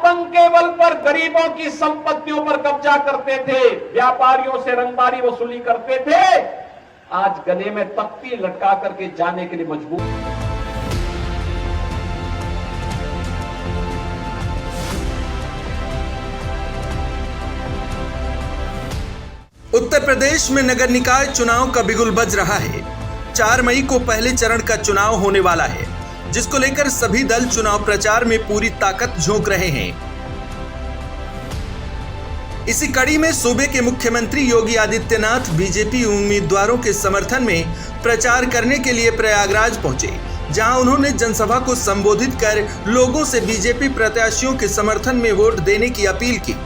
आतंक के बल पर गरीबों की संपत्तियों पर कब्जा करते थे, व्यापारियों से रंगदारी वसूली करते थे, आज गले में तख्ती लटका करके जाने के लिए मजबूर। उत्तर प्रदेश में नगर निकाय चुनाव का बिगुल बज रहा है। 4 मई को पहले चरण का चुनाव होने वाला है, जिसको लेकर सभी दल चुनाव प्रचार में पूरी ताकत झोंक रहे हैं। इसी कड़ी में सूबे के मुख्यमंत्री योगी आदित्यनाथ बीजेपी उम्मीदवारों के समर्थन में प्रचार करने के लिए प्रयागराज पहुंचे, जहां उन्होंने जनसभा को संबोधित कर लोगों से बीजेपी प्रत्याशियों के समर्थन में वोट देने की अपील की।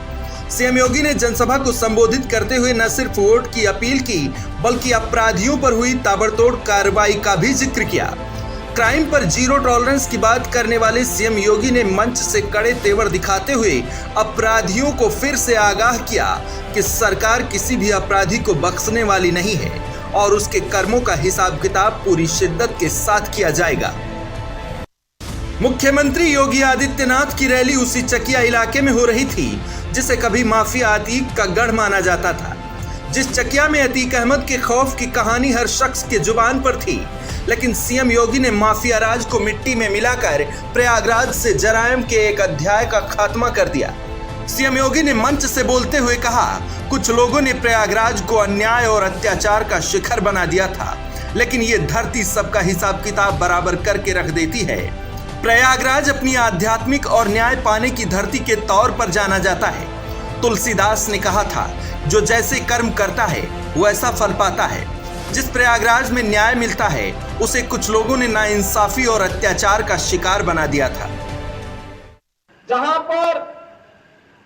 सीएम योगी ने जनसभा को संबोधित करते हुए न सिर्फ वोट की अपील की, बल्कि अपराधियों पर हुई ताबड़तोड़ कार्रवाई का भी जिक्र किया। क्राइम पर जीरो टॉलरेंस की बात करने वाले सीएम योगी ने मंच से कड़े तेवर दिखाते हुए अपराधियों को फिर से आगाह किया कि सरकार किसी भी अपराधी को बख्शने वाली नहीं है और उसके कर्मों का हिसाब किताब पूरी शिद्दत के साथ किया जाएगा। मुख्यमंत्री योगी आदित्यनाथ की रैली उसी चकिया इलाके में हो रही थी, जिसे कभी माफिया अतीक का गढ़ माना जाता था। जिस चकिया में अतीक अहमद के खौफ की कहानी हर शख्स के जुबान पर थी, लेकिन सीएम योगी ने माफिया राज को मिट्टी में मिलाकर प्रयागराज से जरायम के एक अध्याय का खात्मा कर दिया। सीएम योगी ने मंच से बोलते हुए कहा, कुछ लोगों ने प्रयागराज को अन्याय और अत्याचार का शिखर बना दिया था, लेकिन ये धरती सबका हिसाब किताब बराबर करके रख देती है। प्रयागराज अपनी आध्यात्मिक और न्याय पाने की धरती के तौर पर जाना जाता है। तुलसीदास ने कहा था, जो जैसे कर्म करता है वैसा फल पाता है। जिस प्रयागराज में न्याय मिलता है, उसे कुछ लोगों ने नाइंसाफी और अत्याचार का शिकार बना दिया था। जहां पर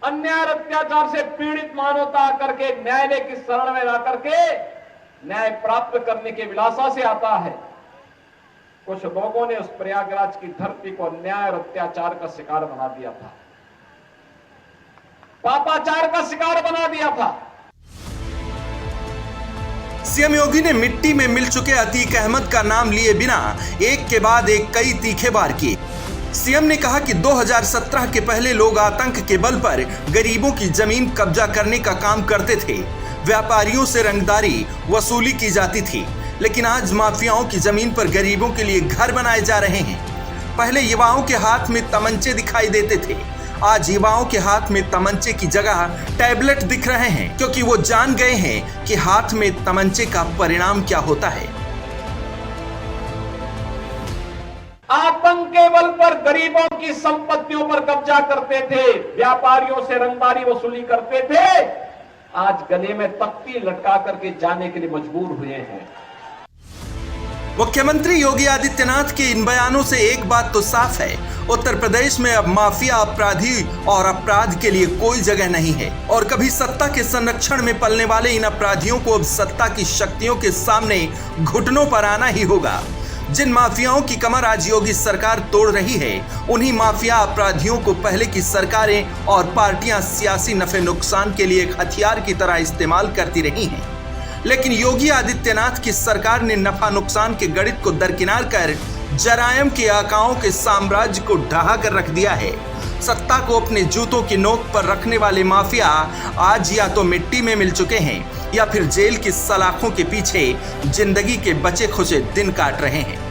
अन्याय अत्याचार से पीड़ित मानवता करके न्यायालय की शरण में आकर के न्याय प्राप्त करने के विलासा से आता है, कुछ लोगों ने उस प्रयागराज की धरती को अन्याय और अत्याचार का शिकार बना दिया था, पापाचार का शिकार बना दिया था। सीएम योगी ने मिट्टी में मिल चुके अतीक अहमद का नाम लिए बिना एक के बाद एक कई तीखे वार किए। सीएम ने कहा कि 2017 के पहले लोग आतंक के बल पर गरीबों की जमीन कब्जा करने का काम करते थे, व्यापारियों से रंगदारी वसूली की जाती थी, लेकिन आज माफियाओं की जमीन पर गरीबों के लिए घर बनाए जा रहे हैं। पहले युवाओं के हाथ में तमंचे दिखाई देते थे, आज युवाओं के हाथ में तमंचे की जगह टैबलेट दिख रहे हैं, क्योंकि वो जान गए हैं कि हाथ में तमंचे का परिणाम क्या होता है। आतंक के बल पर गरीबों की संपत्तियों पर कब्जा करते थे, व्यापारियों से रंगदारी वसूली करते थे, आज गले में तख्ती लटका करके जाने के लिए मजबूर हुए हैं। मुख्यमंत्री योगी आदित्यनाथ के इन बयानों से एक बात तो साफ है, उत्तर प्रदेश में अब माफिया, अपराधी और अपराध के लिए कोई जगह नहीं है और कभी सत्ता के संरक्षण में पलने वाले इन अपराधियों को अब सत्ता की शक्तियों के सामने घुटनों पर आना ही होगा। जिन माफियाओं की कमर आज योगी सरकार तोड़ रही है, उन्हीं माफिया अपराधियों को पहले की सरकारें और पार्टियां सियासी नफे नुकसान के लिए एक हथियार की तरह इस्तेमाल करती रही हैं। लेकिन योगी आदित्यनाथ की सरकार ने नफा नुकसान के गणित को दरकिनार कर जरायम के आकाओं के साम्राज्य को ढहा कर रख दिया है। सत्ता को अपने जूतों की नोक पर रखने वाले माफिया आज या तो मिट्टी में मिल चुके हैं या फिर जेल की सलाखों के पीछे जिंदगी के बचे खुचे दिन काट रहे हैं।